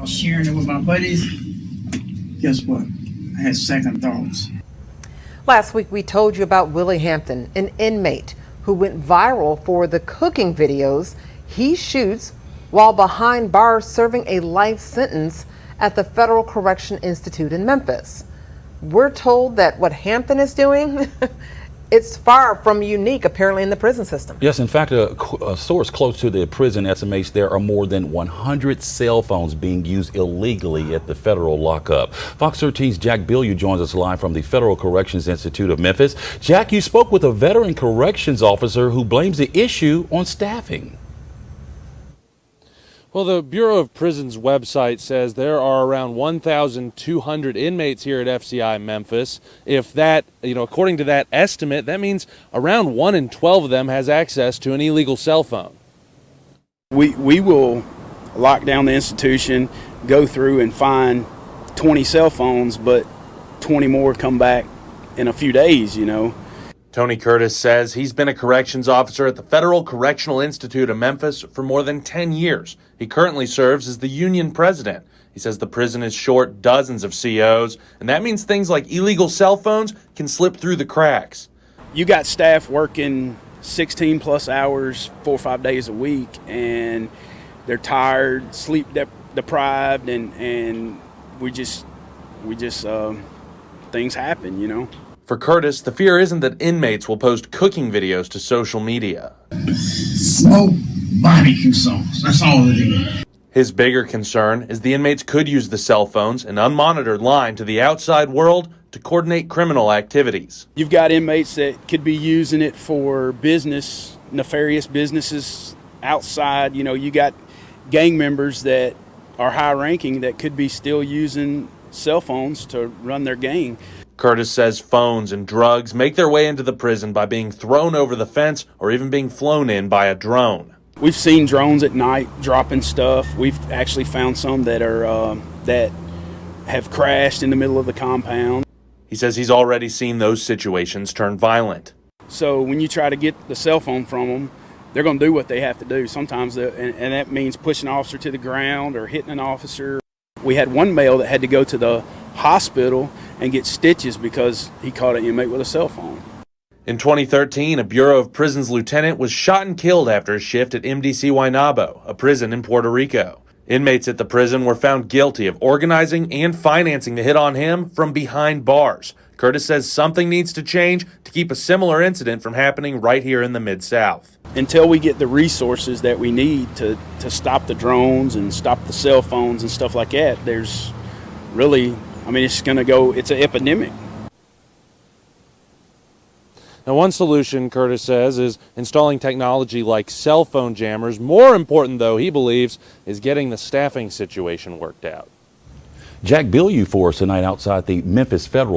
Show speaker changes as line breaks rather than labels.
was sharing it with my buddies, guess what? I had second thoughts.
Last week, we told you about Willie Hampton, an inmate who went viral for the cooking videos he shoots while behind bars serving a life sentence at the Federal Correction Institute in Memphis. We're told that what Hampton is doing, it's far from unique, apparently, in the prison system.
Yes, in fact, a source close to the prison estimates there are more than 100 cell phones being used illegally at the federal lockup. Fox 13's Jack Bilyeu joins us live from the Federal Corrections Institute of Memphis. Jack, you spoke with a veteran corrections officer who blames the issue on staffing.
Well, the Bureau of Prisons website says there are around 1,200 inmates here at FCI Memphis. If that, according to that estimate, that means around 1 in 12 of them has access to an illegal cell phone.
We will lock down the institution, go through and find 20 cell phones, but 20 more come back in a few days,
Tony Curtis says he's been a corrections officer at the Federal Correctional Institute of Memphis for more than 10 years. He currently serves as the union president. He says the prison is short dozens of COs, and that means things like illegal cell phones can slip through the cracks.
You got staff working 16 plus hours, 4 or 5 days a week, and they're tired, sleep deprived, and we just things happen,
For Curtis, the fear isn't that inmates will post cooking videos to social media.
Smoke barbecue sauce. That's all it is.
His bigger concern is the inmates could use the cell phones, an unmonitored line to the outside world, to coordinate criminal activities.
You've got inmates that could be using it for business, nefarious businesses outside. You got gang members that are high ranking that could be still using cell phones to run their gang.
Curtis says phones and drugs make their way into the prison by being thrown over the fence or even being flown in by a drone.
We've seen drones at night dropping stuff. We've actually found some that are that have crashed in the middle of the compound.
He says he's already seen those situations turn violent.
So when you try to get the cell phone from them, they're going to do what they have to do. Sometimes, and that means pushing an officer to the ground or hitting an officer. We had one male that had to go to the hospital and get stitches because he caught an inmate with a cell phone.
In 2013, a Bureau of Prisons lieutenant was shot and killed after a shift at MDC Guaynabo, a prison in Puerto Rico. Inmates at the prison were found guilty of organizing and financing the hit on him from behind bars. Curtis says something needs to change to keep a similar incident from happening right here in the Mid-South.
Until we get the resources that we need to stop the drones and stop the cell phones and stuff like that, there's really, it's going to go, it's an epidemic.
Now, one solution, Curtis says, is installing technology like cell phone jammers. More important, though, he believes, is getting the staffing situation worked out.
Jack Bilyeu for us tonight outside the Memphis Federal